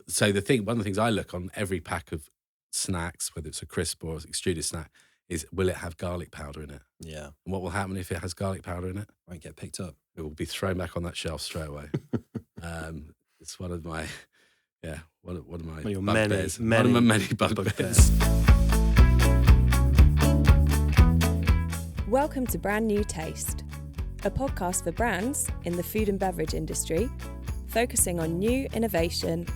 So one of the things I look on every pack of snacks, whether it's a crisp or extruded snack, is will it have garlic powder in it? Yeah. And what will happen if it has garlic powder in it? Won't get picked up. It will be thrown back on that shelf straight away. It's one of my, one of my One of your bugbears. many, One of my many bugbears. Welcome to Brand New Taste, a podcast for brands in the food and beverage industry, focusing on new innovation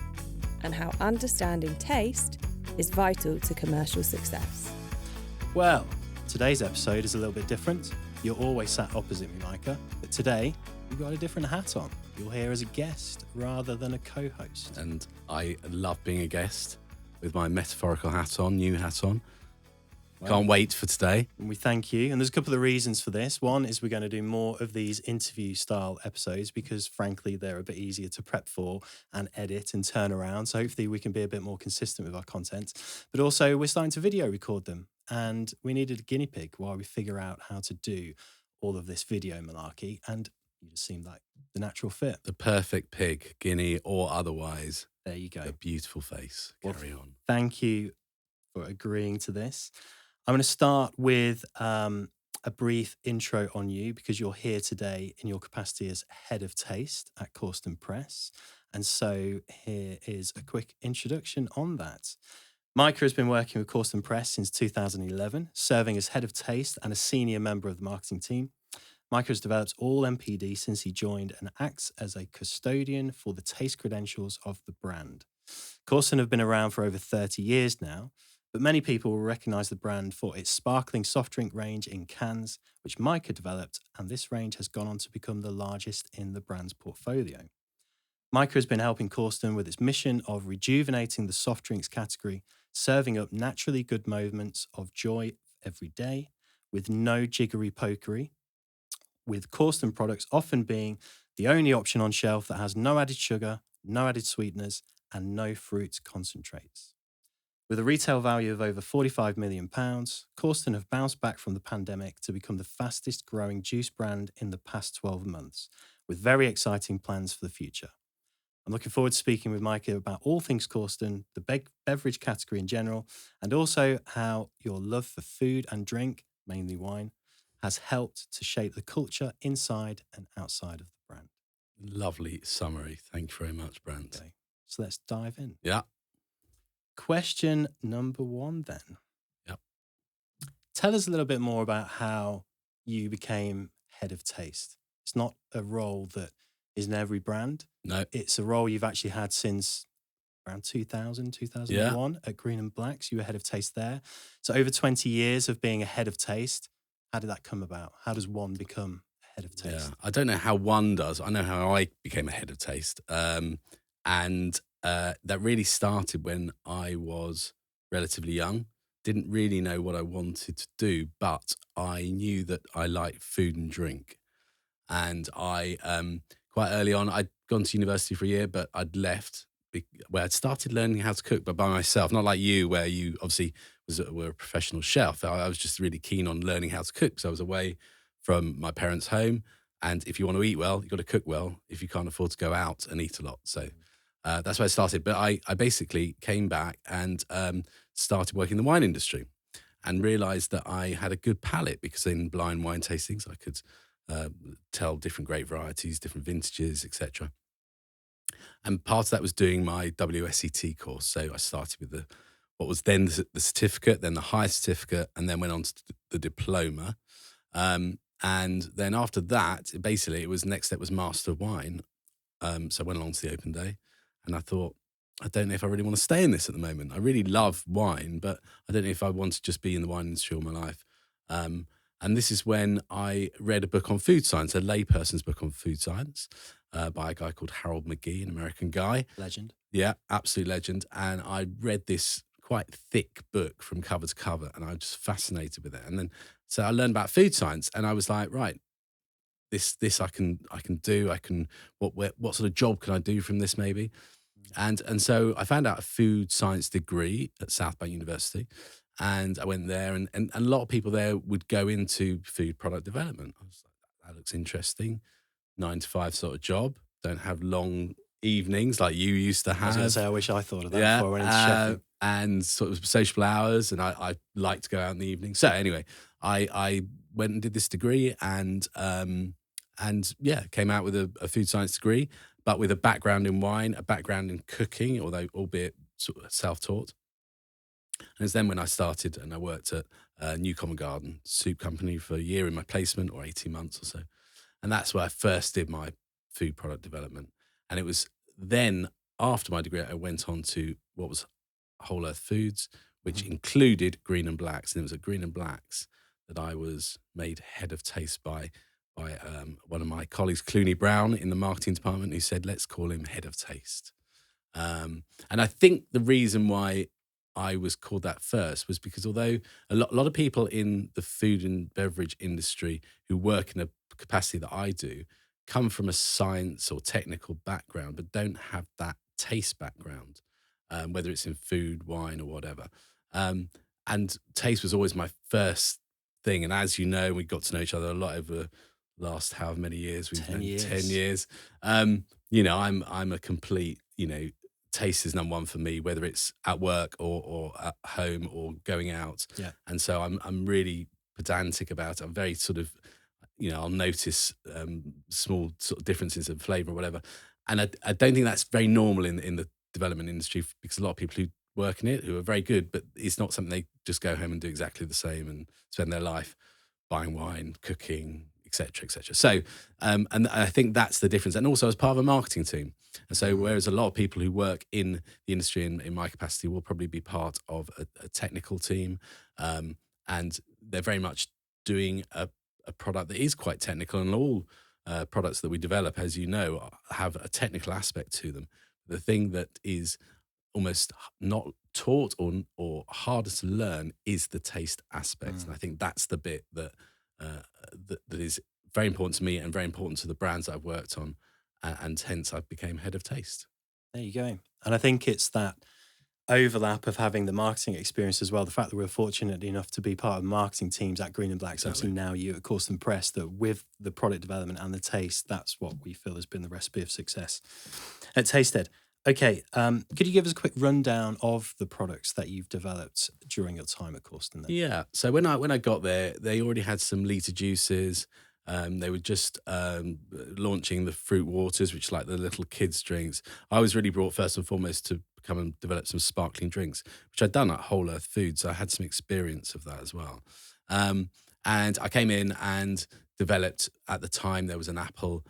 and how understanding taste is vital to commercial success. Well, today's episode is a little bit different. You're always sat opposite me, Micah, but today you've got a different hat on. You're here as a guest rather than a co-host. And I love being a guest with my metaphorical hat on, new hat on. Can't wait for today. And we thank you. And there's a couple of reasons for this. One is we're going to do more of these interview style episodes because frankly, they're a bit easier to prep for and edit and turn around. So hopefully we can be a bit more consistent with our content. But also we're starting to video record them. And we needed a guinea pig while we figure out how to do all of this video malarkey. And you just seemed like the natural fit. The perfect pig, guinea or otherwise. There you go. A beautiful face. Carry on. Thank you for agreeing to this. I'm going to start with a brief intro on you because you're here today in your capacity as head of taste at Cawston Press. And so here is a quick introduction on that. Micah has been working with Cawston Press since 2011, serving as head of taste and a senior member of the marketing team. Micah has developed all MPD since he joined and acts as a custodian for the taste credentials of the brand. Cawston have been around for over 30 years now, but many people will recognise the brand for its sparkling soft drink range in cans, which Micah developed, and this range has gone on to become the largest in the brand's portfolio. Micah has been helping Cawston with its mission of rejuvenating the soft drinks category, serving up naturally good moments of joy every day, with no jiggery pokery, with Cawston products often being the only option on shelf that has no added sugar, no added sweeteners, and no fruit concentrates. With a retail value of over £45 million, Cawston have bounced back from the pandemic to become the fastest growing juice brand in the past 12 months, with very exciting plans for the future. I'm looking forward to speaking with Micah about all things Cawston, the beverage category in general, and also how your love for food and drink, mainly wine, has helped to shape the culture inside and outside of the brand. Lovely summary. Thank you very much, Brandt. Okay, so let's dive in. Yeah. Question number one then. Yep. Tell us a little bit more about how you became head of taste. It's not a role that is in every brand. No. It's a role you've actually had since around 2001 at Green and Blacks. You were head of taste there. So over 20 years of being a head of taste. How did that come about? How does one become a head of taste? Yeah, I don't know how one does. I know how I became a head of taste. That really started when I was relatively young. Didn't really know what I wanted to do, but I knew that I liked food and drink. And I, quite early on, I'd gone to university for a year, but I'd left where I'd started learning how to cook, but by myself. Not like you, where you obviously were a professional chef. I was just really keen on learning how to cook. So I was away from my parents' home. And if you want to eat well, you've got to cook well if you can't afford to go out and eat a lot. So that's where I started. But I basically came back and started working in the wine industry and realised that I had a good palate because in blind wine tastings, I could tell different grape varieties, different vintages, etc. And part of that was doing my WSET course. So I started with what was then the certificate, then the higher certificate, and then went on to the diploma. And then after that, basically, next step was Master of Wine. So I went along to the open day and I thought, I don't know if I really want to stay in this at the moment. I really love wine, but I don't know if I want to just be in the wine industry all my life. And this is when I read a book on food science, a layperson's book on food science by a guy called Harold McGee, an American guy. Legend. Yeah, absolute legend. And I read this quite thick book from cover to cover and I was just fascinated with it. And then, so I learned about food science and I was like, right, this I can do. What sort of job can I do from this maybe? And so I found out a food science degree at South Bank University. And I went there and a lot of people there would go into food product development. I was like, that looks interesting. 9 to 5 sort of job. Don't have long evenings like you used to I was going to have. say, I wish I thought of that before I went into chefing. And sort of sociable hours, and I like to go out in the evening. So anyway, I went and did this degree, and yeah, came out with a food science degree, but with a background in wine, a background in cooking, although albeit sort of self-taught. And it's then when I started and I worked at New Common Garden soup company for a year in my placement, or 18 months or so. And that's where I first did my food product development. And it was then after my degree, I went on to what was Whole Earth Foods, which included Green and Blacks. And it was at Green and Blacks that I was made head of taste by one of my colleagues, Clooney Brown, in the marketing department, who said, let's call him head of taste. And I think the reason why I was called that first was because although a lot of people in the food and beverage industry who work in a capacity that I do come from a science or technical background, but don't have that taste background, whether it's in food, wine, or whatever. And taste was always my first thing. And as you know, we got to know each other a lot over the last however many years. We've 10 known years. 10 years. I'm a complete, taste is number one for me, whether it's at work or at home or going out. Yeah. And so I'm really pedantic about it. I'm very sort of, I'll notice small sort of differences in flavour or whatever. And I don't think that's very normal in the development industry, because a lot of people who work in it who are very good, but it's not something they just go home and do exactly the same and spend their life buying wine, cooking, etc., etc. So, and I think that's the difference. And also, as part of a marketing team. And so, whereas a lot of people who work in the industry in my capacity will probably be part of a technical team, and they're very much doing a product that is quite technical, and all products that we develop, as you know, have a technical aspect to them. The thing that is almost not taught or harder to learn is the taste aspect. And I think that's the bit that that is very important to me and very important to the brands that I've worked on, and hence I became head of taste. There you go. And I think it's that overlap of having the marketing experience as well. The fact that we're fortunate enough to be part of marketing teams at Green and Blacks, Exactly. obviously now you at Cawston Press, that with the product development and the taste, that's what we feel has been the recipe of success at Tastehead. Okay, could you give us a quick rundown of the products that you've developed during your time at Cawston then? Yeah. So when I got there, they already had some litre juices. They were just launching the fruit waters, which are like the little kids' drinks. I was really brought first and foremost to come and develop some sparkling drinks, which I'd done at Whole Earth Foods. So I had some experience of that as well. And I came in and developed, at the time, there was an apple,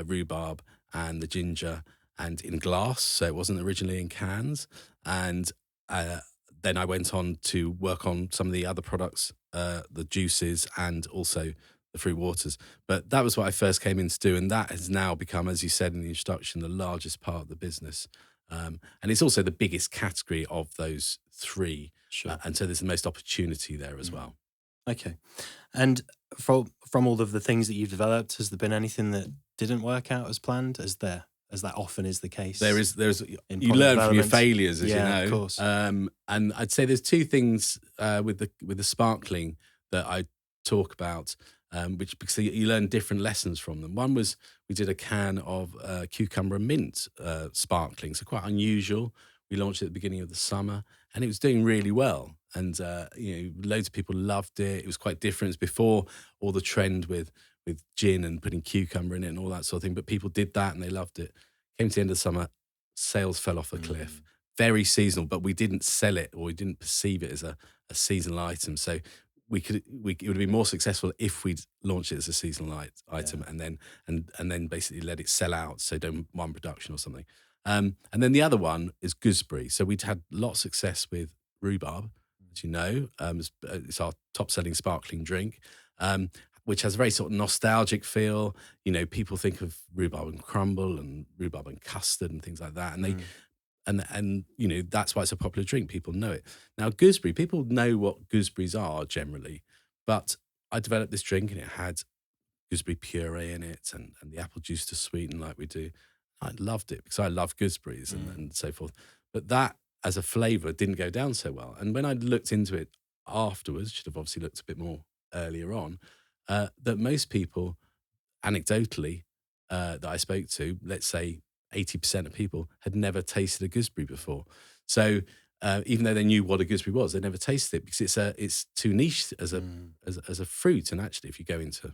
rhubarb, and the ginger, and in glass. So it wasn't originally in cans. And then I went on to work on some of the other products, the juices, and also the fruit waters. But that was what I first came in to do. And that has now become, as you said in the introduction, the largest part of the business. And it's also the biggest category of those three. Sure. And so there's the most opportunity there as well. Okay. And from all of the things that you've developed, has there been anything that didn't work out as planned, as that often is the case? There's in you product learn from your development? failures, as Yeah, you know. of course. And I'd say there's two things with the sparkling that I talk about, which, because you learn different lessons from them. One was we did a can of cucumber and mint sparkling, so quite unusual. We launched it at the beginning of the summer, and it was doing really well. And loads of people loved it. It was quite different. It was before all the trend with gin and putting cucumber in it and all that sort of thing. But people did that and they loved it. Came to the end of the summer, sales fell off a cliff. Very seasonal, but we didn't sell it, or we didn't perceive it as a seasonal item. So it would have been more successful if we'd launched it as a seasonal item, and then basically let it sell out. So done one production or something. And then the other one is gooseberry. So we'd had a lot of success with rhubarb, as you know. It's our top-selling sparkling drink, which has a very sort of nostalgic feel. People think of rhubarb and crumble and rhubarb and custard and things like that. And they and that's why it's a popular drink. People know it. Now, gooseberry, people know what gooseberries are generally, but I developed this drink and it had gooseberry puree in it and the apple juice to sweeten like we do. I loved it because I love gooseberries and so forth. But that as a flavour didn't go down so well. And when I looked into it afterwards, should have obviously looked a bit more earlier on, that most people, anecdotally, that I spoke to, let's say 80% of people had never tasted a gooseberry before. So even though they knew what a gooseberry was, they never tasted it because it's too niche as a fruit. And actually, if you go into a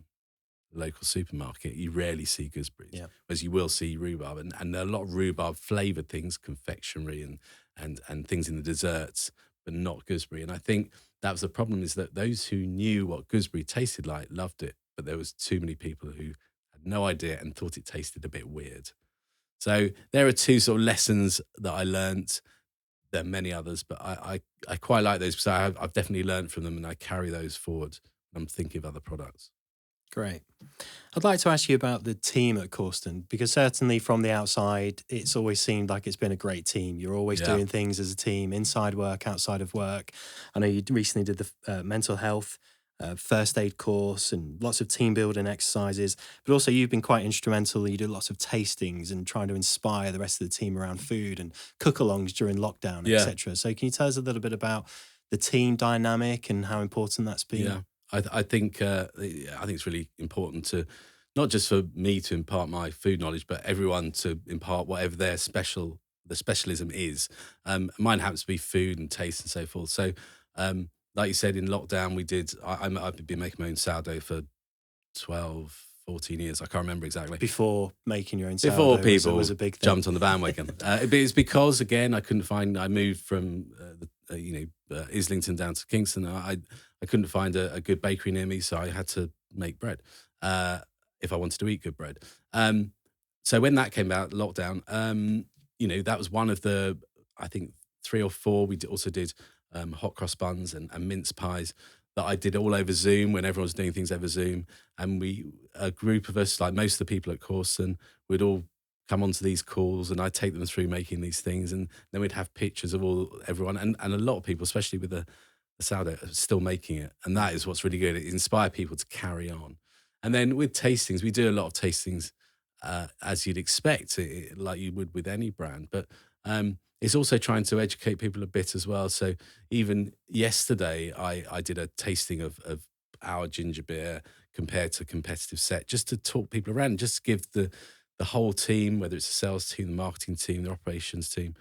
local supermarket, you rarely see gooseberries, whereas you will see rhubarb, and there are a lot of rhubarb flavoured things, confectionery and things in the desserts, but not gooseberry. And I think that was the problem, is that those who knew what gooseberry tasted like loved it, but there was too many people who had no idea and thought it tasted a bit weird. So there are two sort of lessons that I learnt. There are many others, but I quite like those because I've definitely learned from them, and I carry those forward when I'm thinking of other products. Great. I'd like to ask you about the team at Cawston, because certainly from the outside, it's always seemed like it's been a great team. You're always doing things as a team, inside work, outside of work. I know you recently did the mental health first aid course and lots of team building exercises, but also you've been quite instrumental. You do lots of tastings and trying to inspire the rest of the team around food and cook-alongs during lockdown, etc. So can you tell us a little bit about the team dynamic and how important that's been? Yeah, I think it's really important to, not just for me to impart my food knowledge, but everyone to impart whatever the specialism is. Mine happens to be food and taste and so forth. So, like you said, in lockdown, I've been making my own sourdough for 12, 14 years. I can't remember exactly. Before making your own sourdough, before people was a big thing. Jumped on the bandwagon. It's because, again, I moved from Islington down to Kingston. I couldn't find a good bakery near me, so I had to make bread if I wanted to eat good bread. So when that came out, lockdown, that was one of the, I think, 3 or 4. We also did hot cross buns and mince pies that I did all over Zoom when everyone was doing things over Zoom. And a group of us, like most of the people at Cawston, would all come onto these calls, and I'd take them through making these things. And then we'd have pictures of everyone. And a lot of people, especially with the sourdough, are still making it. And that is what's really good. It inspires people to carry on. And then with tastings, we do a lot of tastings as you'd expect, like you would with any brand. But it's also trying to educate people a bit as well. So even yesterday, I did a tasting of our ginger beer compared to a competitive set, just to talk people around, just to give the whole team, whether it's the sales team, the marketing team, the operations team,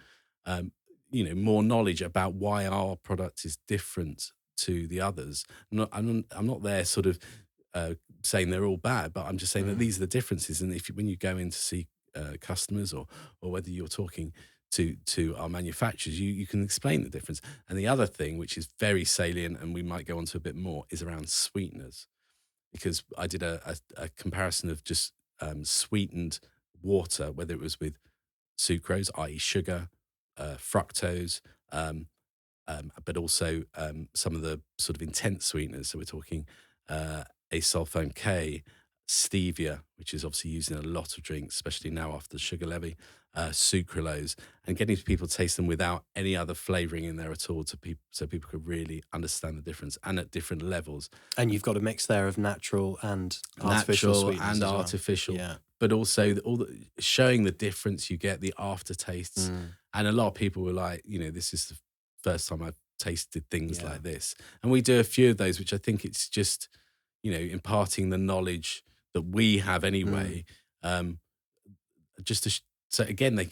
more knowledge about why our product is different to the others. I'm not there sort of saying they're all bad, but I'm just saying that these are the differences. And when you go in to see customers, or whether you're talking to our manufacturers, you can explain the difference. And the other thing, which is very salient, and we might go on to a bit more, is around sweeteners, because I did a comparison of just sweetened water, whether it was with sucrose, i.e. sugar, fructose, but also some of the sort of intense sweeteners. So we're talking asulfone K, stevia, which is obviously used in a lot of drinks, especially now after the sugar levy, sucralose, and getting people to taste them without any other flavouring in there at all, so people could really understand the difference, and at different levels. And you've got a mix there of natural and artificial sweeteners and as well. artificial, yeah. But also showing the difference you get, the aftertastes. And a lot of people were like, this is the first time I've tasted things like this. And we do a few of those, which I think it's just, imparting the knowledge that we have anyway, just to so again, they,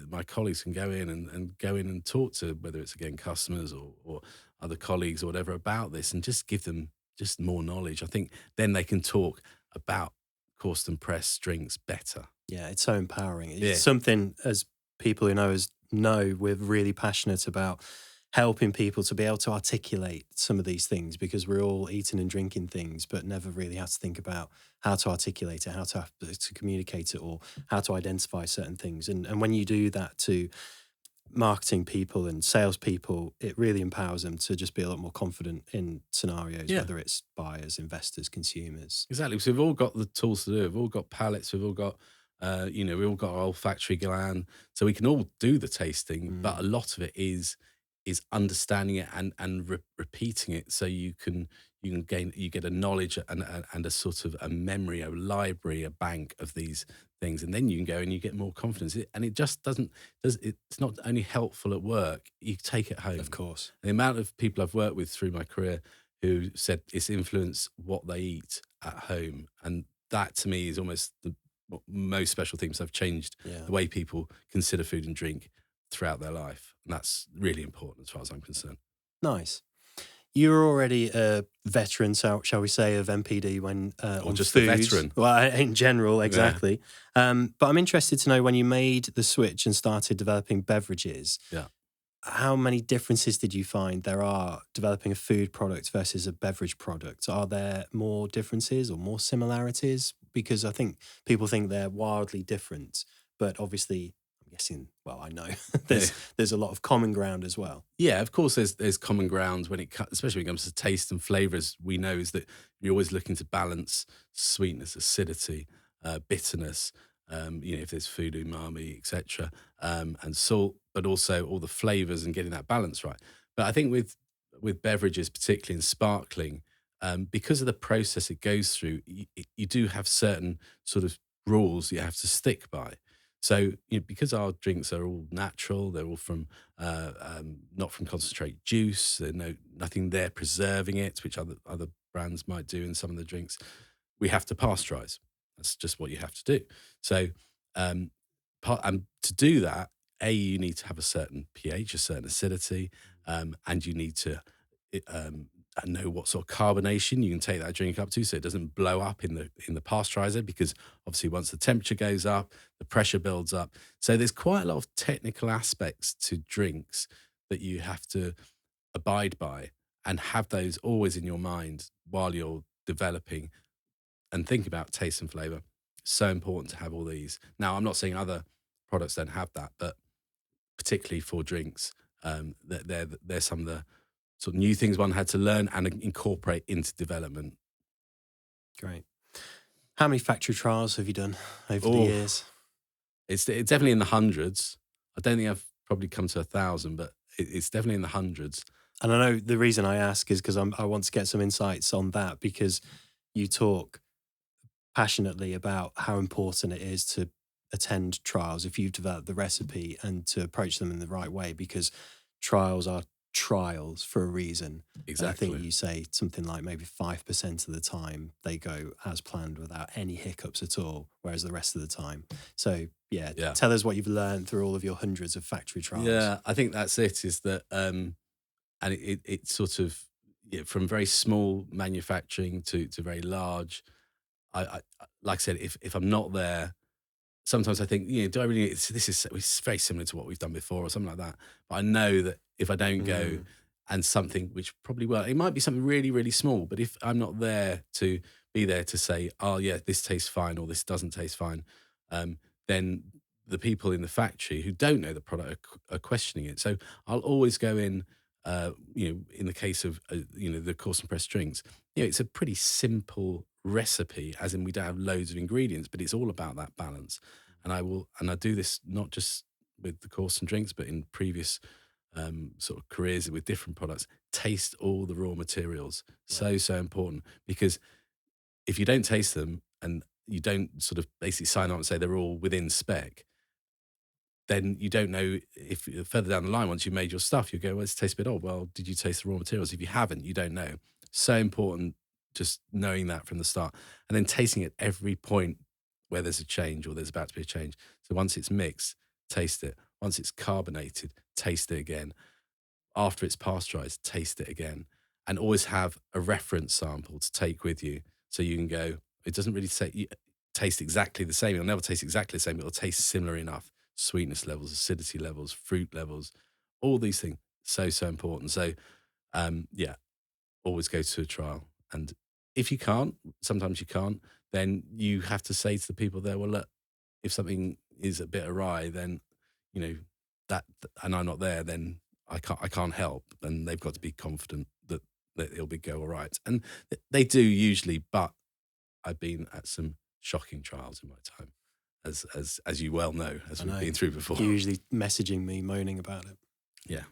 my colleagues can go in and talk to, whether it's again customers or other colleagues or whatever, about this, and just give them just more knowledge. I think then they can talk about Cawston Press drinks better. Yeah, it's so empowering. It's something, as people who know us know, we're really passionate about helping people to be able to articulate some of these things, because we're all eating and drinking things, but never really have to think about how to articulate it, how to communicate it, or how to identify certain things. And when you do that to marketing people and salespeople, it really empowers them to just be a lot more confident in scenarios, whether it's buyers, investors, consumers. Exactly. So we've all got the tools to do it. We've all got palates. We've all got, we've all got our olfactory gland. So we can all do the tasting, but a lot of it is understanding it and repeating it, so you get a knowledge and a sort of a memory, a library, a bank of these things, and then you can go and you get more confidence. And it just it's not only helpful at work, you take it home. Of course. The amount of people I've worked with through my career who said it's influenced what they eat at home, and that to me is almost most special things have changed Yeah. the way people consider food and drink throughout their life. And that's really important as far as I'm concerned. Nice. You're already a veteran, so shall we say, of MPD when on just a food. veteran. Well, in general, Yeah. exactly. But I'm interested to know, when you made the switch and started developing beverages, Yeah. how many differences did you find there are developing a food product versus a beverage product? Are there more differences or more similarities? Because I think people think they're wildly different, but obviously, I'm guessing, well, I know there's a lot of common ground as well. Yeah, of course, there's common ground especially when it comes to taste and flavours. We know is that you're always looking to balance sweetness, acidity, bitterness. If there's food, umami, etc., and salt, but also all the flavours and getting that balance right. But I think with beverages, particularly in sparkling, because of the process it goes through, you do have certain sort of rules you have to stick by. So, because our drinks are all natural, they're all from not from concentrate juice. There's nothing there preserving it, which other brands might do in some of the drinks. We have to pasteurize. That's just what you have to do. So, and to do that, you need to have a certain pH, a certain acidity, and you need to know what sort of carbonation you can take that drink up to, so it doesn't blow up in the pasteurizer. Because obviously, once the temperature goes up, the pressure builds up. So there's quite a lot of technical aspects to drinks that you have to abide by and have those always in your mind while you're developing and think about taste and flavour. So important to have all these. Now, I'm not saying other products don't have that, but particularly for drinks, they're some of the sort of new things one had to learn and incorporate into development. Great. How many factory trials have you done over the years? It's definitely in the hundreds. I don't think I've probably come to 1,000, but it's definitely in the hundreds. And I know the reason I ask is because I want to get some insights on that, because you talk passionately about how important it is to attend trials if you've developed the recipe, and to approach them in the right way, because trials are trials for a reason. Exactly. And I think you say something like maybe 5% of the time they go as planned without any hiccups at all, whereas the rest of the time. So yeah. Tell us what you've learned through all of your hundreds of factory trials. Yeah, I think that's it, is that, and it sort of, from very small manufacturing to very large. I like I said, if I'm not there, sometimes I think, do I really? It's very similar to what we've done before or something like that. But I know that if I don't go, and something which probably it might be something really, really small, but if I'm not there to be there to say, oh yeah, this tastes fine or this doesn't taste fine, then the people in the factory who don't know the product are questioning it. So I'll always go in. In the case of the Cawston Press drinks, it's a pretty simple recipe, as in we don't have loads of ingredients, but it's all about that balance. And I do this not just with the Cawston drinks, but in previous sort of careers with different products. Taste all the raw materials. So important, because if you don't taste them and you don't sort of basically sign up and say they're all within spec, then you don't know if further down the line, once you've made your stuff, you go, well, it tastes a bit odd. Well, did you taste the raw materials? If you haven't, you don't know. So important just knowing that from the start, and then tasting at every point where there's a change or there's about to be a change. So once it's mixed, taste it. Once it's carbonated, taste it again. After it's pasteurized, taste it again. And always have a reference sample to take with you, so you can go, it doesn't really taste exactly the same. It'll never taste exactly the same, but it'll taste similar enough. Sweetness levels, acidity levels, fruit levels, all these things. So important. So, always go to a trial. And if you can't, sometimes you can't, then you have to say to the people there, well, look, if something is a bit awry, then, that, and I'm not there, then I can't help. And they've got to be confident that it'll go all right. And they do usually, but I've been at some shocking trials in my time, as you well know, as we've been through before. You're usually messaging me, moaning about it. Yeah.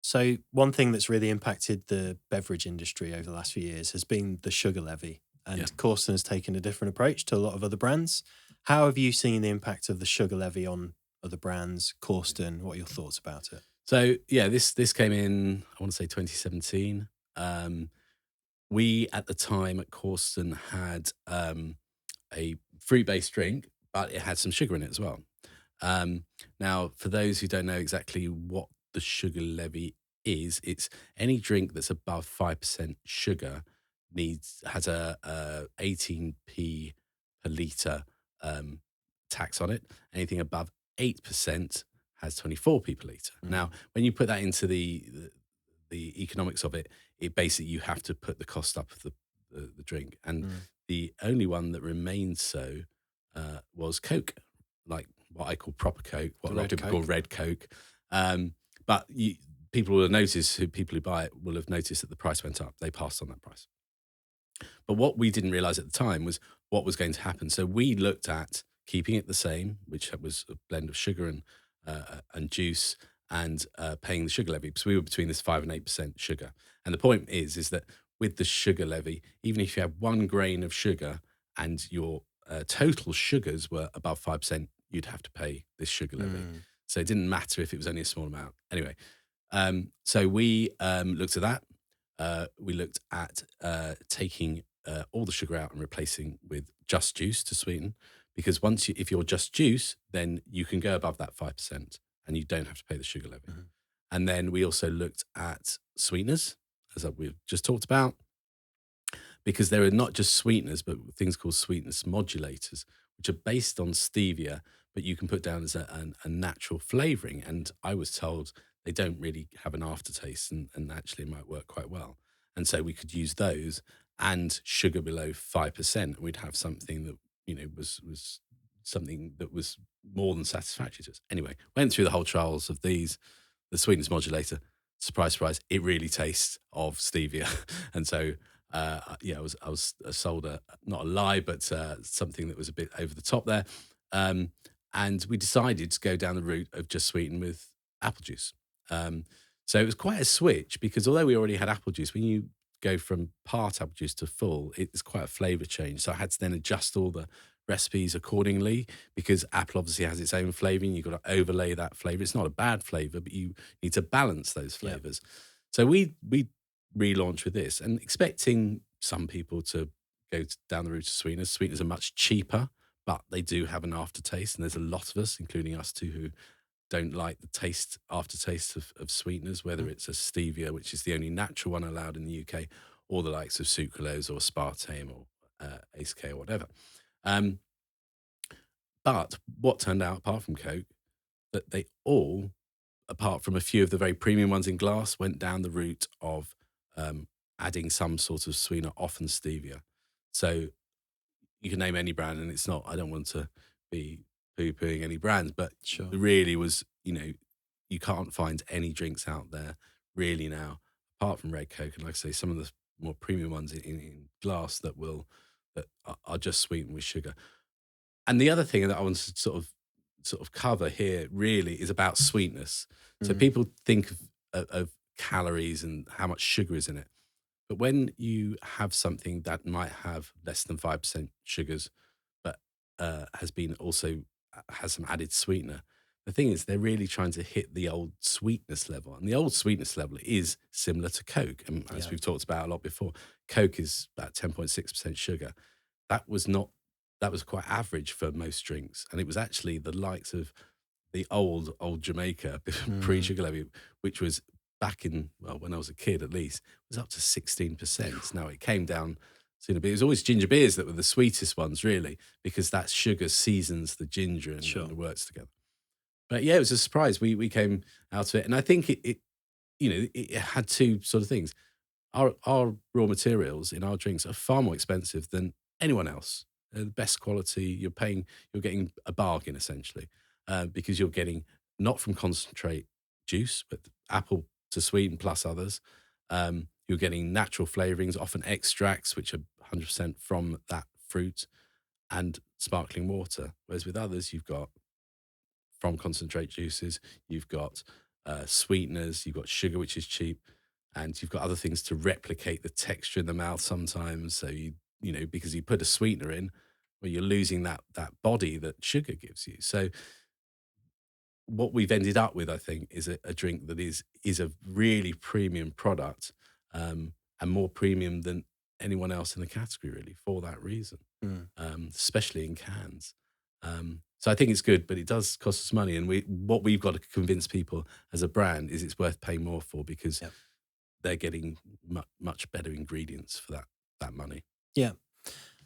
So one thing that's really impacted the beverage industry over the last few years has been the sugar levy. And Cawston has taken a different approach to a lot of other brands. How have you seen the impact of the sugar levy on other brands, Cawston? What are your thoughts about it? So, this came in, I want to say 2017. We, at the time at Cawston, had a fruit-based drink, but it had some sugar in it as well. Now, for those who don't know exactly what the sugar levy is, it's any drink that's above 5% sugar has a 18p per litre um, tax on it. Anything above 8% has 24p per litre. Now, when you put that into the economics of it, it basically you have to put the cost up of the drink. And the only one that remained so was Coke, like what I call proper Coke, what a lot of people call red Coke. But people will notice, people who buy it will have noticed that the price went up. They passed on that price. But what we didn't realize at the time was what was going to happen. So we looked at keeping it the same, which was a blend of sugar and juice, and paying the sugar levy, because we were between this 5 and 8% sugar. And the point is that with the sugar levy, even if you have 1 grain of sugar and your total sugars were above 5%, you'd have to pay this sugar levy. So it didn't matter if it was only a small amount. Anyway, so we looked at that. We looked at taking all the sugar out and replacing with just juice to sweeten, because if you're just juice, then you can go above that 5% and you don't have to pay the sugar levy. And then we also looked at sweeteners, as we've just talked about, because there are not just sweeteners, but things called sweetness modulators, which are based on stevia, but you can put down as a natural flavouring. And I was told they don't really have an aftertaste and actually might work quite well. And so we could use those and sugar below 5%. And we'd have something that, was something that was more than satisfactory to us. Anyway, went through the whole trials of these, the sweetness modulator. Surprise, surprise, it really tastes of stevia. And so, I was sold not a lie, but something that was a bit over the top there. And we decided to go down the route of just sweeten with apple juice. So it was quite a switch, because although we already had apple juice, when you go from part apple juice to full, it's quite a flavour change. So I had to then adjust all the recipes accordingly, because apple obviously has its own flavouring. You've got to overlay that flavour. It's not a bad flavour, but you need to balance those flavours. Yep. So we relaunched with this, and expecting some people to go down the route of sweeteners. Sweeteners are much cheaper, but they do have an aftertaste, and there's a lot of us, including us too, who don't like the aftertaste of sweeteners, whether it's a stevia, which is the only natural one allowed in the UK, or the likes of sucralose or aspartame or Ace K or whatever. But what turned out, apart from Coke, that they all, apart from a few of the very premium ones in glass, went down the route of adding some sort of sweetener, often stevia. So you can name any brand, and it's not, I don't want to be poo-pooing any brands, but it really was, you can't find any drinks out there really now, apart from Red Coke, and like I say, some of the more premium ones in glass that are just sweetened with sugar. And the other thing that I want to sort of cover here really is about sweetness. So people think of calories and how much sugar is in it. But when you have something that might have less than 5% sugars, but has some added sweetener, the thing is they're really trying to hit the old sweetness level. And the old sweetness level is similar to Coke. And as we've talked about a lot before, Coke is about 10.6% sugar. That was quite average for most drinks. And it was actually the likes of the old Jamaica, pre-sugar levy, which was back in, when I was a kid at least, was up to 16%. Now it came down sooner, but it was always ginger beers that were the sweetest ones, really, because that sugar seasons the ginger and it works together. But yeah, it was a surprise. We came out of it, and I think it had two sort of things. Our raw materials in our drinks are far more expensive than anyone else. The best quality, you're getting a bargain essentially, because you're getting not from concentrate juice, but apple to sweeten plus others. You're getting natural flavorings, often extracts, which are 100% from that fruit, and sparkling water. Whereas with others, you've got from concentrate juices, you've got sweeteners, you've got sugar, which is cheap, and you've got other things to replicate the texture in the mouth sometimes. So because you put a sweetener in, where you're losing that body that sugar gives you. So what we've ended up with, I think, is a drink that is a really premium product, and more premium than anyone else in the category, really, for that reason. especially in cans. So I think it's good, but it does cost us money. And what we've got to convince people as a brand is it's worth paying more for, because Yep. they're getting much better ingredients for that money. Yeah.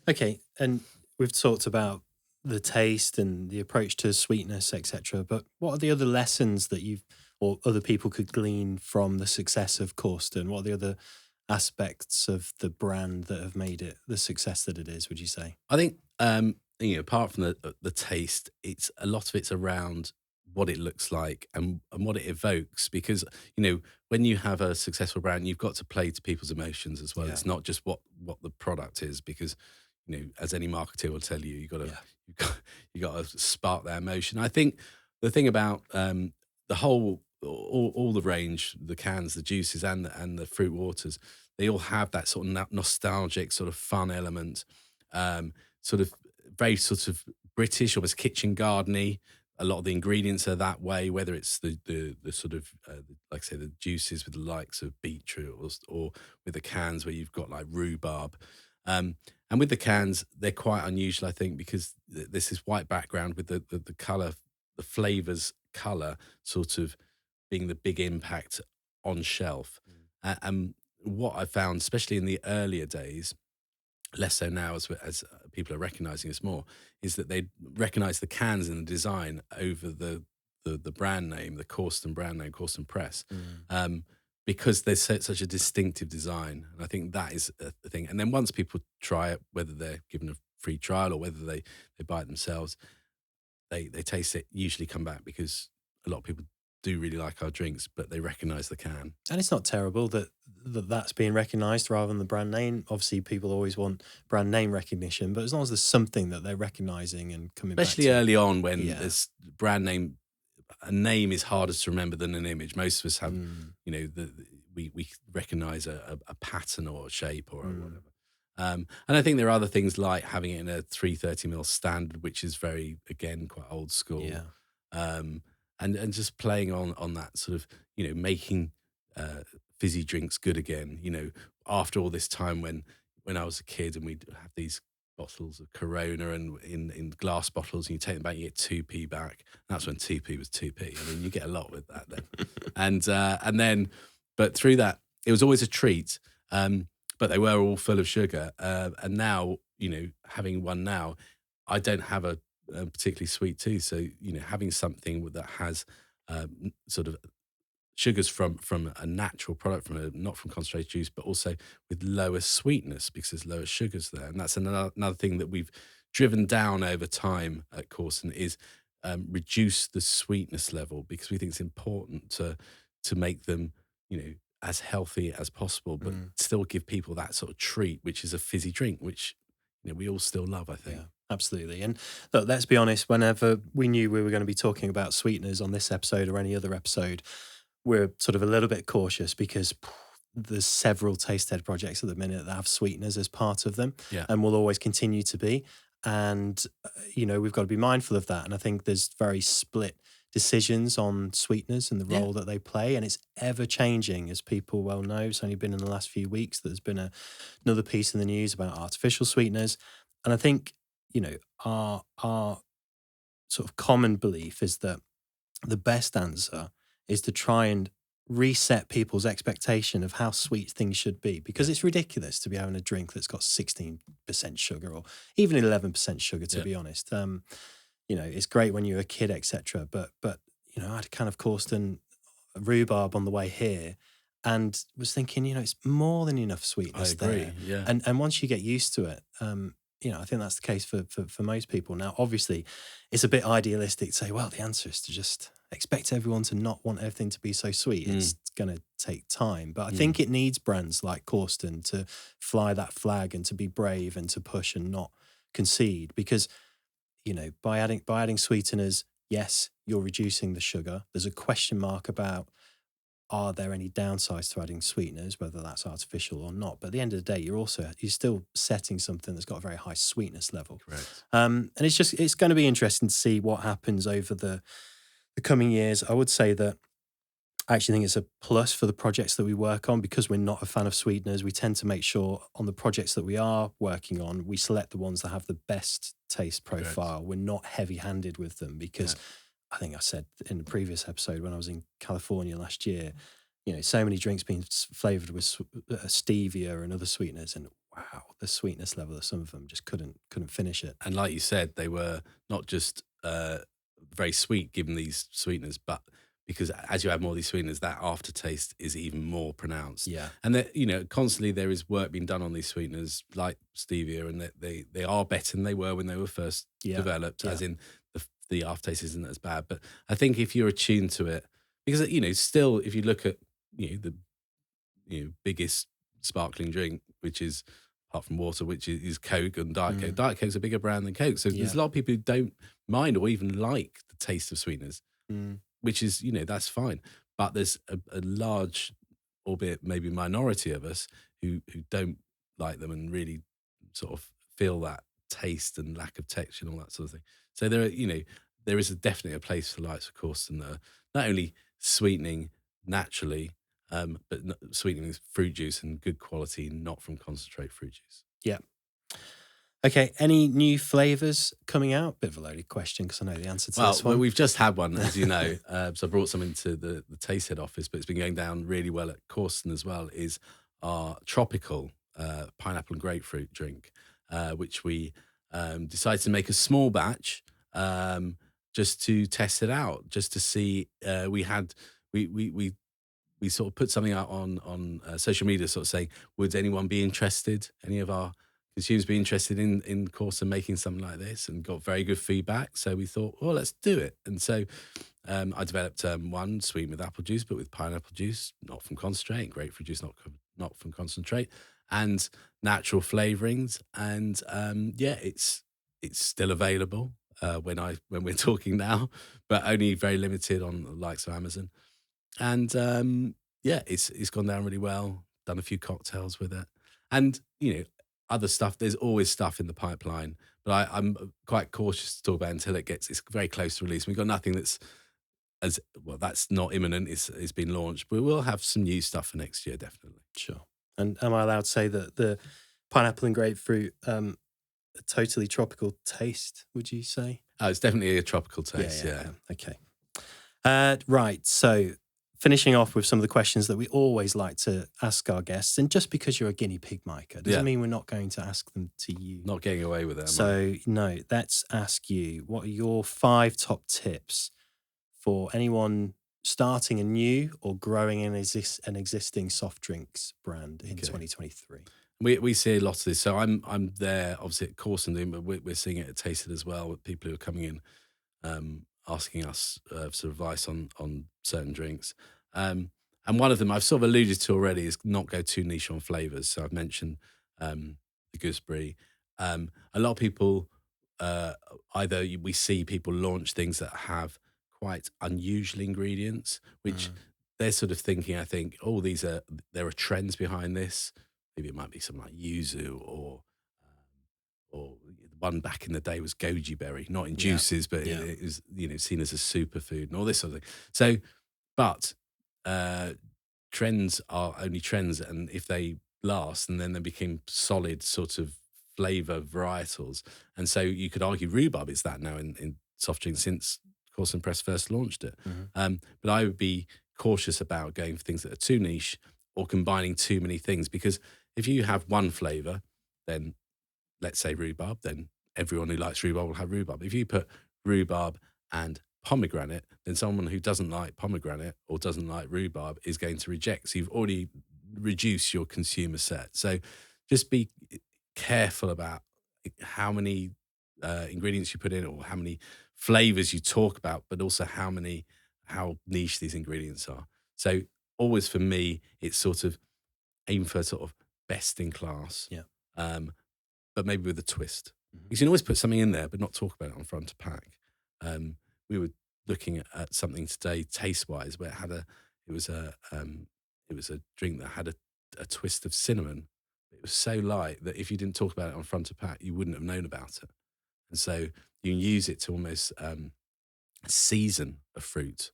Okay. And we've talked about the taste and the approach to sweetness, etc. But what are the other lessons that you've or other people could glean from the success of Cawston? What are the other aspects of the brand that have made it the success that it is, would you say? I think apart from the taste, it's a lot of it's around what it looks like and what it evokes. Because when you have a successful brand, you've got to play to people's emotions as well. Yeah. It's not just what the product is, because as any marketer will tell you, you got to spark that emotion. I think the thing about the whole all the range, the cans, the juices, and the fruit waters, they all have that sort of nostalgic, sort of fun element, sort of very sort of British, almost kitchen gardeny. A lot of the ingredients are that way, whether it's the sort of like I say, the juices with the likes of beetroot, or with the cans where you've got like rhubarb. And with the cans, they're quite unusual, I think, because this is white background with the colour, the Flavours colour sort of being the big impact on shelf. And what I found, especially in the earlier days, less so now as people are recognising us more, is that they recognise the cans and the design over the brand name, the Cawston brand name, Cawston Press, because there's such a distinctive design. And I think that is the thing. And then once people try it, whether they're given a free trial or whether they buy it themselves, they taste it, usually come back, because a lot of people do really like our drinks, but they recognise the can. And it's not terrible that's being recognised rather than the brand name. Obviously, people always want brand name recognition, but as long as there's something that they're recognising and coming Especially back to. early on, when there's brand name, a name is harder to remember than an image. Most of us have, we recognise a pattern or a shape or whatever. And I think there are other things like having it in a 330ml standard, which is very, again, quite old school. Yeah. And just playing on that sort of, making fizzy drinks good again. After all this time when I was a kid and we'd have these bottles of Corona and in glass bottles, and you take them back, you get 2p back. That's when 2p was 2p. I mean, you get a lot with that then. And then, but through that, it was always a treat. But they were all full of sugar. And now, having one now, I don't have a particularly sweet tooth. So, having something that has sort of sugars from a natural product, not from concentrated juice, but also with lower sweetness, because there's lower sugars there. And that's another thing that we've driven down over time at Cawston, is reduce the sweetness level, because we think it's important to make them, as healthy as possible, but still give people that sort of treat, which is a fizzy drink, which we all still love, I think. Yeah, absolutely. And look, let's be honest, whenever we knew we were going to be talking about sweeteners on this episode or any other episode, we're sort of a little bit cautious, because there's several Tastehead projects at the minute that have sweeteners as part of them, and will always continue to be. And, we've got to be mindful of that. And I think there's very split decisions on sweeteners and the role that they play. And it's ever changing, as people well know. It's only been in the last few weeks that there's been another piece in the news about artificial sweeteners. And I think, our sort of common belief is that the best answer is to try and reset people's expectation of how sweet things should be, because it's ridiculous to be having a drink that's got 16% sugar or even 11% sugar, to be honest. It's great when you're a kid, etc. But I had kind of Cawston rhubarb on the way here and was thinking, it's more than enough sweetness there. Yeah. And once you get used to it, I think that's the case for most people. Now, obviously, it's a bit idealistic to say, well, the answer is to just expect everyone to not want everything to be so sweet. It's going to take time. But I think it needs brands like Cawston to fly that flag and to be brave and to push and not concede. Because, by adding sweeteners, yes, you're reducing the sugar. There's a question mark about, are there any downsides to adding sweeteners, whether that's artificial or not? But at the end of the day, you're still setting something that's got a very high sweetness level. Correct. And it's going to be interesting to see what happens over the coming years. I would say that I actually think it's a plus for the projects that we work on because we're not a fan of sweeteners. We tend to make sure on the projects that we are working on, we select the ones that have the best taste profile. We're not heavy-handed with them because I think I said in the previous episode when I was in California last year, so many drinks being flavoured with stevia and other sweeteners, and wow, the sweetness level of some of them just couldn't finish it. And like you said, they were not just very sweet given these sweeteners, but because as you add more of these sweeteners, that aftertaste is even more pronounced. Yeah. And that, constantly there is work being done on these sweeteners like stevia, and that they are better than they were when they were first developed, as in the aftertaste isn't as bad. But I think if you're attuned to it, because, still, if you look at, the biggest sparkling drink, which is, apart from water, which is Coke and Diet Coke. Diet Coke's a bigger brand than Coke. So there's a lot of people who don't mind or even like the taste of sweeteners, which is, that's fine. But there's a large, albeit maybe minority of us who don't like them and really sort of feel that taste and lack of texture and all that sort of thing. So there is definitely a place for lights, of course, and not only sweetening naturally, but sweetening with fruit juice and good quality, not from concentrate fruit juice. Yeah. Okay, any new flavours coming out? Bit of a loaded question because I know the answer to this one. Well, we've just had one, as you know. So I brought some into the Tastehead office, but it's been going down really well at Cawston as well, is our tropical pineapple and grapefruit drink, which we decided to make a small batch just to test it out, just to see. We sort of put something out on social media, sort of saying, would anyone be interested? Any of our consumers be interested in Cawston making something like this? And got very good feedback. So we thought, well, let's do it. And so I developed one sweetened with apple juice, but with pineapple juice, not from concentrate, and grapefruit juice, not from concentrate, and natural flavourings. And it's still available when we're talking now, but only very limited on the likes of Amazon. And it's gone down really well. Done a few cocktails with it, and other stuff. There's always stuff in the pipeline, but I'm quite cautious to talk about until it's very close to release. We've got nothing that's as well. That's not imminent. It's been launched, but we'll have some new stuff for next year, definitely. Sure. And am I allowed to say that the pineapple and grapefruit, a totally tropical taste? Would you say? Oh, it's definitely a tropical taste. Yeah. Okay. Right. So, finishing off with some of the questions that we always like to ask our guests, and just because you're a guinea pig, Micah, doesn't mean we're not going to ask them to you. Not getting away with it. So, no, let's ask you, what are your 5 top tips for anyone starting a new or growing an existing soft drinks brand in 2023? We see a lot of this. So I'm there, obviously, at Cawston doing, but we're seeing it at Tastehead as well, with people who are coming in, asking us for advice on certain drinks. And one of them I've sort of alluded to already is not go too niche on flavours. So I've mentioned the gooseberry. A lot of people, either we see people launch things that have quite unusual ingredients, which they're sort of thinking, I think, there are trends behind this. Maybe it might be something like yuzu or the one back in the day was goji berry, not in juices, but it was seen as a superfood and all this sort of thing. So, but trends are only trends, and if they last, and then they became solid sort of flavour varietals. And so you could argue rhubarb is that now in soft drinks since Cawston Press first launched it. But I would be cautious about going for things that are too niche or combining too many things, because if you have one flavour, then let's say rhubarb, then everyone who likes rhubarb will have rhubarb. If you put rhubarb and pomegranate, then someone who doesn't like pomegranate or doesn't like rhubarb is going to reject. So you've already reduced your consumer set. So just be careful about how many ingredients you put in or how many flavours you talk about, but also how niche these ingredients are. So always for me, it's sort of aim for sort of best in class. But maybe with a twist. You can always put something in there, but not talk about it on front of pack. We were looking at something today, taste-wise, where it was a drink that had a twist of cinnamon. It was so light that if you didn't talk about it on front of pack, you wouldn't have known about it. And so you can use it to almost season a fruit.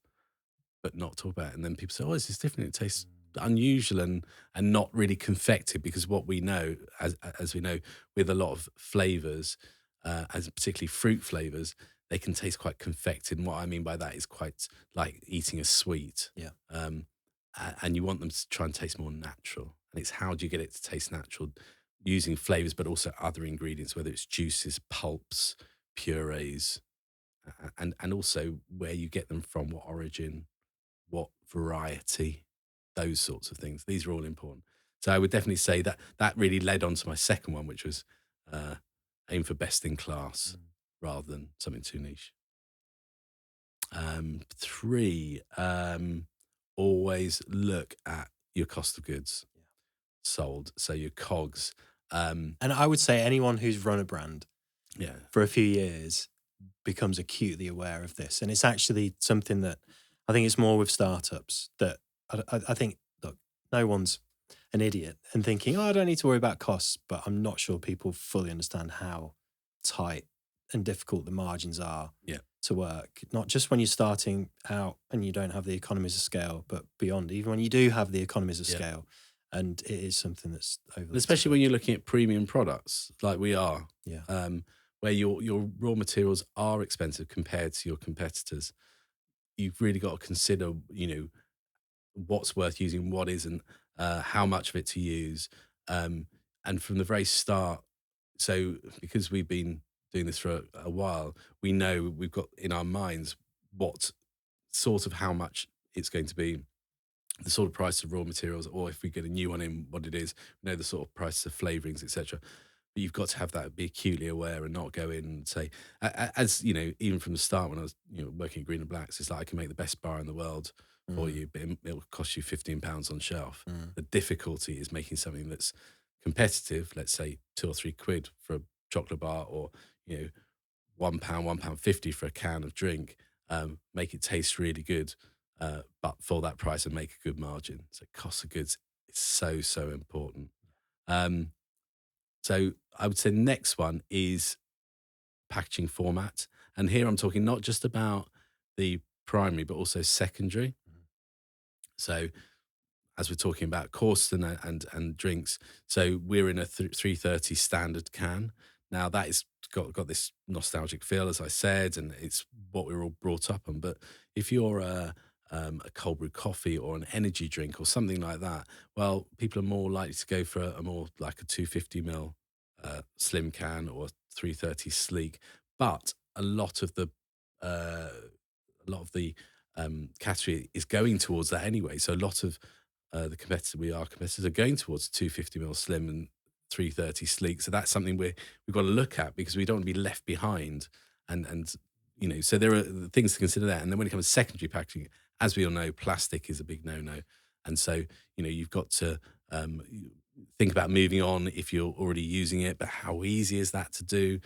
but not talk about it. And then people say, oh, this is different. It tastes unusual and not really confected, because what we know, as we know, with a lot of flavours, as particularly fruit flavours, they can taste quite confected. And what I mean by that is quite like eating a sweet. Yeah. And you want them to try and taste more natural. And it's how do you get it to taste natural using flavours, but also other ingredients, whether it's juices, pulps, purees, and also where you get them from, what origin, what variety, those sorts of things. These are all important. So I would definitely say that that really led on to my second one, which was aim for best in class rather than something too niche. 3, always look at your cost of goods sold. So your COGS. And I would say anyone who's run a brand for a few years becomes acutely aware of this. And it's actually something that I think it's more with startups that I think, look, no one's an idiot and thinking, oh, I don't need to worry about costs, but I'm not sure people fully understand how tight and difficult the margins are to work. Not just when you're starting out and you don't have the economies of scale, but beyond, even when you do have the economies of scale. And it is something that's over. Especially when you're looking at premium products like we are, Yeah. Where your raw materials are expensive compared to your competitors. You've really got to consider, what's worth using, what isn't, how much of it to use. And from the very start, so because we've been doing this for a while, we know we've got in our minds what sort of how much it's going to be, the sort of price of raw materials, or if we get a new one in, what it is, we know the sort of price of flavourings, etc. But you've got to have that, be acutely aware and not go in and say, as you know, even from the start when I was working at Green and Blacks, it's like I can make the best bar in the world for you, but it'll cost you £15 on shelf. The difficulty is making something that's competitive, let's say £2 or £3 for a chocolate bar, or £1, £1.50 for a can of drink. Make it taste really good, but for that price, and make a good margin. So cost of goods is so important. So I would say the next one is packaging format. And here I'm talking not just about the primary, but also secondary. So as we're talking about Cawston and drinks, so we're in a 330 standard can. Now that is got this nostalgic feel, as I said, and it's what we were all brought up on. But if you're a cold brew coffee or an energy drink or something like that, well, people are more likely to go for a more like a 250 ml slim can or 330 sleek. But a lot of the category is going towards that anyway. So a lot of the competitors are going towards 250 ml slim and 330 sleek. So that's something we've got to look at, because we don't want to be left behind. And so there are things to consider there. And then when it comes to secondary packaging, as we all know, plastic is a big no-no. And so, you've got to think about moving on if you're already using it, but how easy is that to do?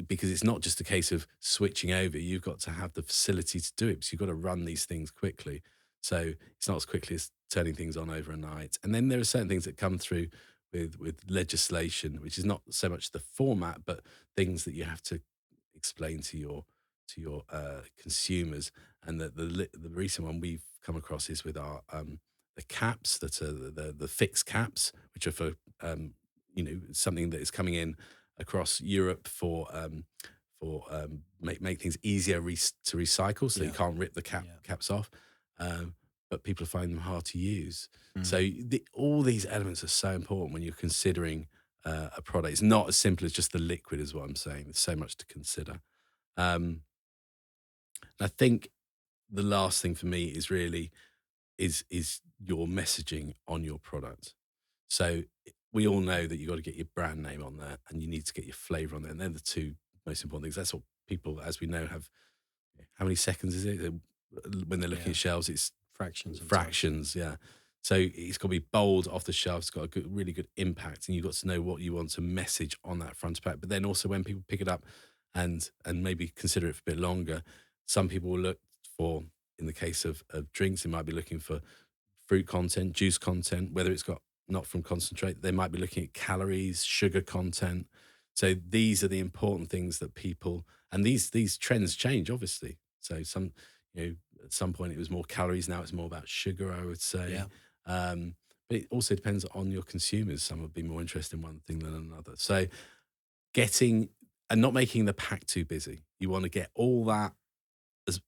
Because it's not just a case of switching over. You've got to have the facility to do it, because you've got to run these things quickly. So it's not as quickly as turning things on overnight. And then there are certain things that come through with legislation, which is not so much the format, but things that you have to explain to your consumers. And the recent one we've come across is with our the caps that are the fixed caps, which are for something that is coming in across Europe for make things easier to recycle, so you can't rip the caps off. But people find them hard to use. So all these elements are so important when you're considering a product. It's not as simple as just the liquid, is what I'm saying. There's so much to consider. I think the last thing for me is really is your messaging on your product. So we all know that you've got to get your brand name on there, and you need to get your flavour on there. And they're the two most important things. That's what people, as we know, have. How many seconds is it? When they're looking at shelves, it's fractions, yeah. So it's got to be bold, off the shelf. It's got a really good impact, and you've got to know what you want to message on that front pack. But then also when people pick it up and maybe consider it for a bit longer, some people will look for, in the case of drinks, they might be looking for fruit content, juice content, whether it's got not from concentrate. They might be looking at calories, sugar content. So these are the important things that people, and these trends change, obviously. So some, at some point it was more calories. Now it's more about sugar, I would say. Yeah. But it also depends on your consumers. Some would be more interested in one thing than another. So getting and not making the pack too busy. You want to get all that as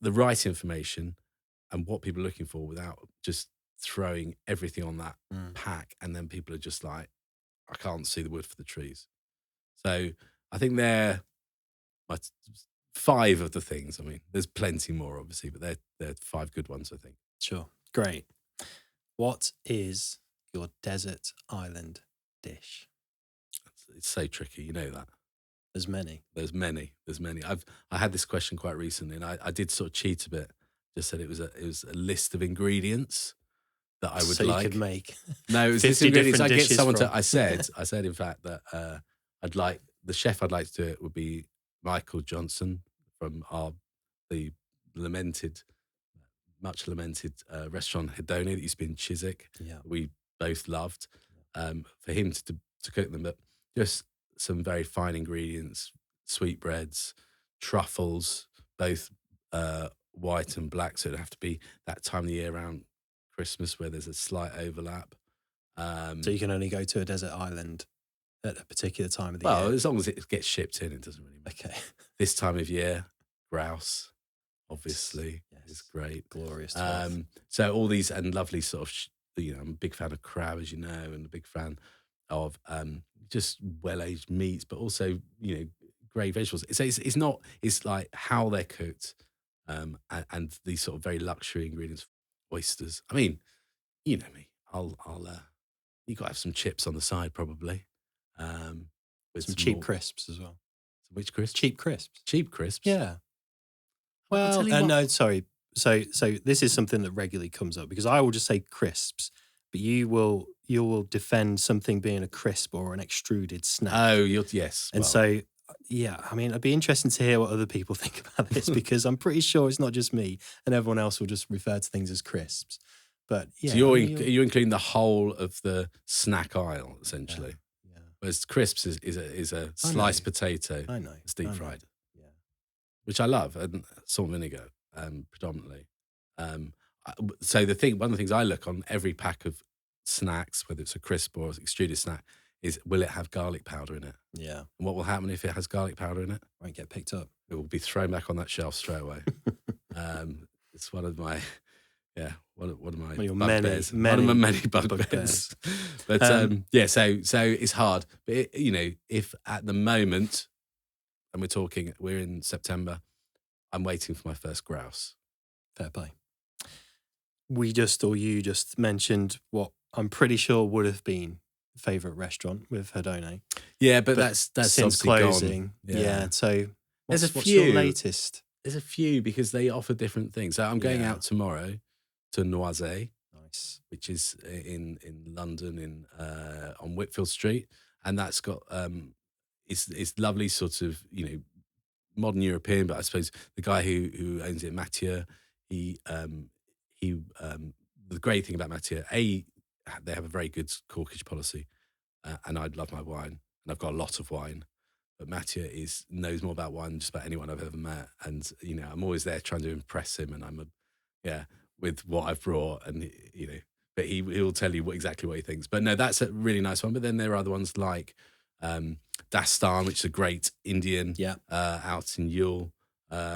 the right information and what people are looking for without just throwing everything on that pack. And then people are just like, I can't see the wood for the trees. So I think they're my 5 of the things. I mean, there's plenty more, obviously, but they're 5 good ones, I think. Sure. Great. What is your desert island dish? It's so tricky, you know that. There's many. There's many. I had this question quite recently, and I did sort of cheat a bit. Just said it was a list of ingredients that I would so like. You could make. No, it was 50 this ingredients. I different get dishes someone from. to. I said in fact that I'd like the chef I'd like to do it would be Michael Johnson from the much lamented restaurant Hedoni that used to be in Chiswick. Yeah. We both loved. For him to cook them, but just some very fine ingredients, sweetbreads, truffles, both white and black. So it'd have to be that time of the year around Christmas where there's a slight overlap. So you can only go to a desert island at a particular time of the Well, year. as long as it gets shipped in, it doesn't really matter. Okay. This time of year, grouse, obviously, is great. Glorious. So all these and lovely sort of, I'm a big fan of crab, as you know, and a big fan of just well-aged meats, but also, great vegetables. It's like how they're cooked and these sort of very luxury ingredients, oysters. I mean, you know me, you got to have some chips on the side probably. With some cheap crisps as well. Which crisps? Cheap crisps. Cheap crisps? Yeah. Well, no, sorry. So this is something that regularly comes up because I will just say crisps, but you will defend something being a crisp or an extruded snack. Oh, yes. And so, yeah, I mean, it'd be interesting to hear what other people think about this because I'm pretty sure it's not just me and everyone else will just refer to things as crisps. But yeah. So you're including the whole of the snack aisle, essentially. Yeah. Whereas crisps is a sliced potato. I know. It's deep fried. Yeah. Which I love, and salt and vinegar, predominantly. So one of the things I look on every pack of snacks, whether it's a crisp or an extruded snack, is will it have garlic powder in it? Yeah. And what will happen if it has garlic powder in it? Won't get picked up. It will be thrown back on that shelf straight away. It's one of my one of my bugbears. One of my many bugbears. But so it's hard. But if at the moment, and we're in September, I'm waiting for my first grouse. Fair play. You just mentioned what I'm pretty sure would have been favourite restaurant with Hedoni. Yeah, but that's since closing. Gone. Yeah. So what's your latest? There's a few because they offer different things. So I'm going out tomorrow to Noisette, nice, which is in London on Whitfield Street, and that's got it's lovely sort of modern European, but I suppose the guy who owns it, Mathieu, the great thing about Mathieu, they have a very good corkage policy, and I love my wine, and I've got a lot of wine, but Mathieu knows more about wine than just about anyone I've ever met, and I'm always there trying to impress him, and I'm with what I've brought, and but he'll tell you exactly what he thinks. But no, that's a really nice one. But then there are other ones like Dastan, which is a great Indian out in Yule,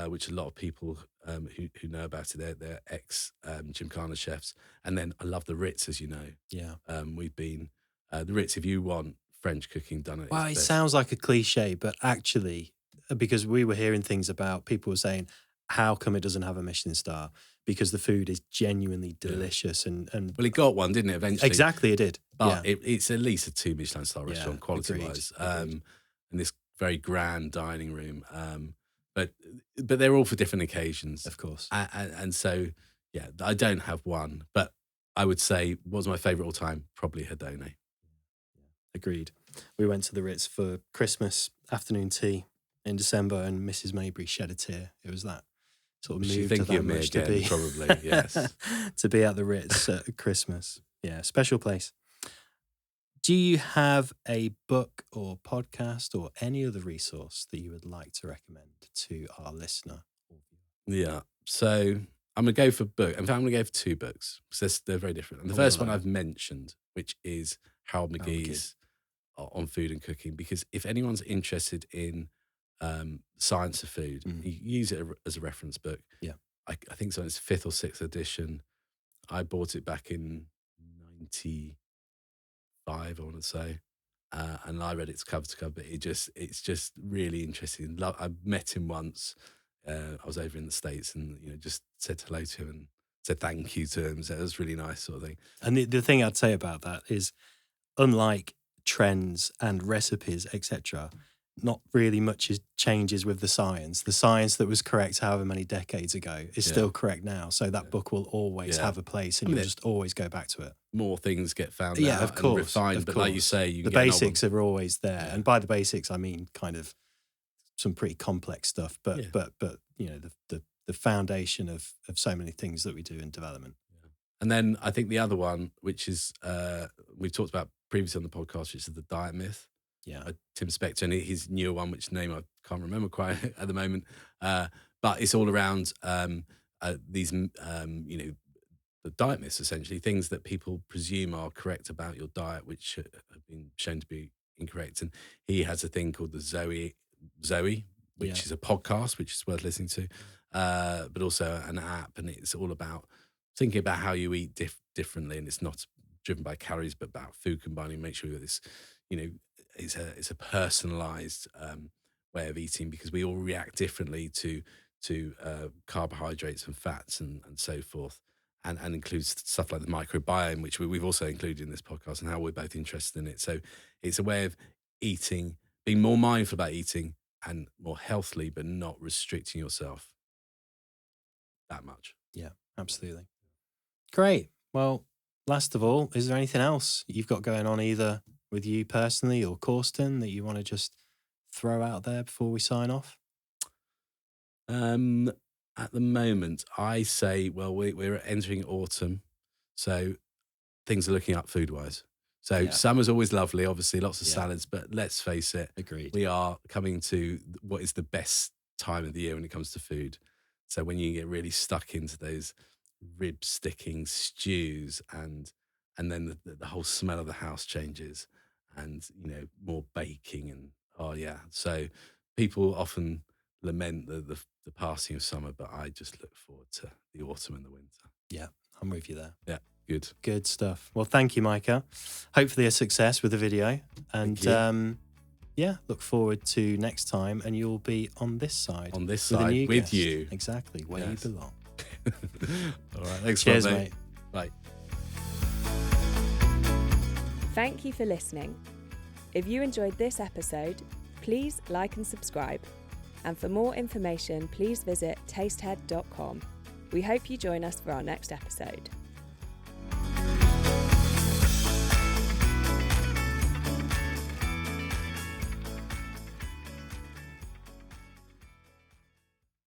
which a lot of people who know about it, they're ex Gymkhana chefs. And then I love the Ritz, as you know. Yeah. We've been the Ritz, if you want French cooking done at its it best. sounds like a cliche, but actually, because we were hearing things about people were saying, how come it doesn't have a Michelin star? Because the food is genuinely delicious and well, it got one, didn't it? Eventually, exactly, it did. But it's at least a 2 Michelin star restaurant, quality-wise, and this very grand dining room. But they're all for different occasions, of course. And so, I don't have one, but I would say was my favourite all time, probably Hedoni. Agreed. We went to the Ritz for Christmas afternoon tea in December, and Mrs. Maybury shed a tear. It was that sort of moved to that much to be probably, yes, to be at the Ritz at Christmas. Yeah, special place. Do you have a book or podcast or any other resource that you would like to recommend to our listener? Yeah. So I'm going to go for book. In fact, I'm going to go for 2 books because they're very different. And the first one I've mentioned, which is Harold McGee's on food and cooking, because if anyone's interested in science of food, you use it as a reference book. Yeah. I think it's on its 5th or 6th edition. I bought it back in 95, I want to say. And I read it cover to cover. It's just really interesting. I met him once. I was over in the States, and just said hello to him and said thank you to him. So it was really nice, sort of thing. And the thing I'd say about that is, unlike trends and recipes, etc., not really much changes with the science. The science that was correct however many decades ago is still correct now. So that book will always have a place, and you'll just always go back to it. More things get found out of course, and refined, but like you say, the basics are always there. And by the basics, I mean kind of some pretty complex stuff, but the foundation of so many things that we do in development. And then I think the other one, which is we've talked about previously on the podcast, which is The Diet Myth. Yeah, Tim Spector, and his newer one, which name I can't remember quite at the moment, but it's all around these, the diet myths, essentially, things that people presume are correct about your diet, which have been shown to be incorrect. And he has a thing called the Zoe, which is a podcast, which is worth listening to, but also an app, and it's all about thinking about how you eat differently, and it's not driven by calories, but about food combining. Make sure that this, it's a personalized way of eating, because we all react differently to carbohydrates and fats and so forth, and includes stuff like the microbiome, which we've also included in this podcast, and how we're both interested in it. So it's a way of eating, being more mindful about eating and more healthily, but not restricting yourself that much. Yeah, absolutely. Great. Well, last of all, is there anything else you've got going on, either with you personally or Cawston, that you want to just throw out there before we sign off? At the moment, I say, well, we're entering autumn, so things are looking up food-wise. So summer's always lovely, obviously, lots of salads, but let's face it, agreed, we are coming to what is the best time of the year when it comes to food. So when you get really stuck into those rib-sticking stews, and then the whole smell of the house changes, and, more baking, and, so people often lament the passing of summer, but I just look forward to the autumn and the winter. Yeah, I'm with you there. Yeah, good. Good stuff. Well, thank you, Micah. Hopefully a success with the video. And look forward to next time, and you'll be on this side. On this side with you. Exactly, where you belong. All right, thanks. Cheers, mate. Bye. Thank you for listening. If you enjoyed this episode, please like and subscribe. And for more information, please visit tastehead.com. We hope you join us for our next episode.